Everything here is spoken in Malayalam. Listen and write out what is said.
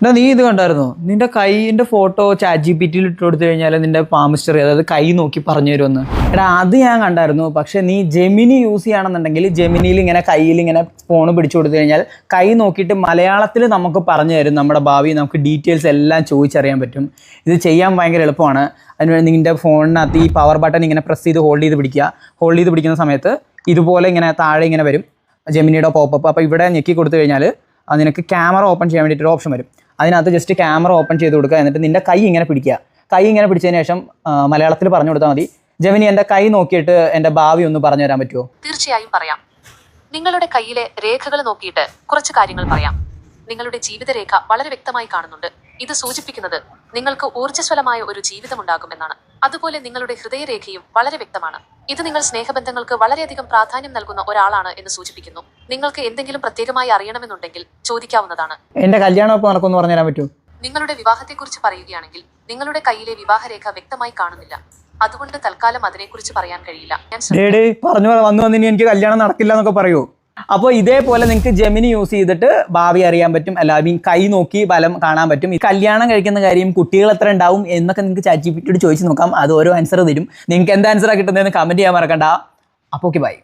എന്നാ നീ ഇത് കണ്ടായിരുന്നോ? നിന്റെ കൈയിന്റെ ഫോട്ടോ ചാറ്റ് GPT ഇട്ട് കൊടുത്തു കഴിഞ്ഞാൽ നിന്റെ പാം ഹിസ്റ്ററി, അതായത് കൈ നോക്കി പറഞ്ഞു തരുമെന്ന്. എടാ അത് ഞാൻ കണ്ടായിരുന്നു. പക്ഷെ നീ ജെമിനി യൂസ് ചെയ്യുകയാണെന്നുണ്ടെങ്കിൽ ജെമിനിയിൽ ഇങ്ങനെ കയ്യിൽ ഇങ്ങനെ ഫോൺ പിടിച്ചു കൊടുത്തു കഴിഞ്ഞാൽ കൈ നോക്കിയിട്ട് മലയാളത്തിൽ നമുക്ക് പറഞ്ഞു തരും. നമ്മുടെ ഭാവി നമുക്ക് ഡീറ്റെയിൽസ് എല്ലാം ചോദിച്ചറിയാൻ പറ്റും. ഇത് ചെയ്യാൻ ഭയങ്കര എളുപ്പമാണ്. അതിനുവേണ്ടി നിൻ്റെ ഫോണിനകത്ത് ഈ പവർ ബട്ടൺ ഇങ്ങനെ പ്രസ് ചെയ്ത് ഹോൾഡ് ചെയ്ത് പിടിക്കുക. ഹോൾഡ് ചെയ്ത് പിടിക്കുന്ന സമയത്ത് ഇതുപോലെ ഇങ്ങനെ താഴെ ഇങ്ങനെ വരും ജെമിനിയുടെ പോപ്പപ്പ്. അപ്പോൾ ഇവിടെ ഞെക്കി കൊടുത്തു കഴിഞ്ഞാൽ നിനക്ക് ക്യാമറ ഓപ്പൺ ചെയ്യാൻ വേണ്ടിയിട്ടൊരു ഓപ്ഷൻ വരും. അതിനകത്ത് ജസ്റ്റ് ക്യാമറ ഓപ്പൺ ചെയ്ത് കൊടുക്കുക. എന്നിട്ട് നിൻ്റെ കൈ ഇങ്ങനെ പിടിക്കുക. കൈ ഇങ്ങനെ പിടിച്ചതിന് ശേഷം മലയാളത്തിൽ പറഞ്ഞു കൊടുത്താൽ മതി. ജെമിനി, എൻ്റെ കൈ നോക്കിയിട്ട് എൻ്റെ ഭാവി ഒന്ന് പറഞ്ഞു തരാൻ പറ്റുമോ? തീർച്ചയായും പറയാം. നിങ്ങളുടെ കയ്യിലെ രേഖകൾ നോക്കിയിട്ട് കുറച്ച് കാര്യങ്ങൾ പറയാം. നിങ്ങളുടെ ജീവിതരേഖ വളരെ വ്യക്തമായി കാണുന്നുണ്ട്. ഇത് സൂചിപ്പിക്കുന്നത് നിങ്ങൾക്ക് ഊർജ്ജസ്വലമായ ഒരു ജീവിതമുണ്ടാകുമെന്നാണ്. അതുപോലെ നിങ്ങളുടെ ഹൃദയരേഖയും വളരെ വ്യക്തമാണ്. ഇത് നിങ്ങൾ സ്നേഹബന്ധങ്ങൾക്ക് വളരെയധികം പ്രാധാന്യം നൽകുന്ന ഒരാളാണ് എന്ന് സൂചിപ്പിക്കുന്നു. നിങ്ങൾക്ക് എന്തെങ്കിലും പ്രത്യേകമായി അറിയണമെന്നുണ്ടെങ്കിൽ ചോദിക്കാവുന്നതാണ്. എൻ്റെ കല്യാണം ഇപ്പോൾ നടക്കുമെന്ന് പറഞ്ഞു തരാൻ പറ്റുമോ? നിങ്ങളുടെ വിവാഹത്തെക്കുറിച്ച് പറയുകയാണെങ്കിൽ നിങ്ങളുടെ കയ്യിലെ വിവാഹരേഖ വ്യക്തമായി കാണുന്നില്ല. അതുകൊണ്ട് തൽക്കാലം അതിനെക്കുറിച്ച് പറയാൻ കഴിയില്ല. പറഞ്ഞു വന്ന് എനിക്ക് കല്യാണം നടക്കില്ല എന്നൊക്കെ പറയൂ. അപ്പോൾ ഇതേപോലെ നിങ്ങൾക്ക് ജെമിനി യൂസ് ചെയ്തിട്ട് ഭാവി അറിയാൻ പറ്റും. അല്ല കൈ നോക്കി ഫലം കാണാൻ പറ്റും. ഈ കല്യാണം കഴിക്കുന്ന കാര്യം, കുട്ടികൾ എത്ര ഉണ്ടാവും എന്നൊക്കെ നിങ്ങൾക്ക് ചാറ്റ് GPT ചോദിച്ച് നോക്കാം. അത് ഓരോ ആൻസർ തരും. നിങ്ങൾക്ക് എന്ത് ആൻസറാണ് കിട്ടുന്നതെന്ന് കമൻറ്റ് ചെയ്യാൻ മറക്കണ്ട. അപ്പോൾ ഓക്കെ, ബൈ.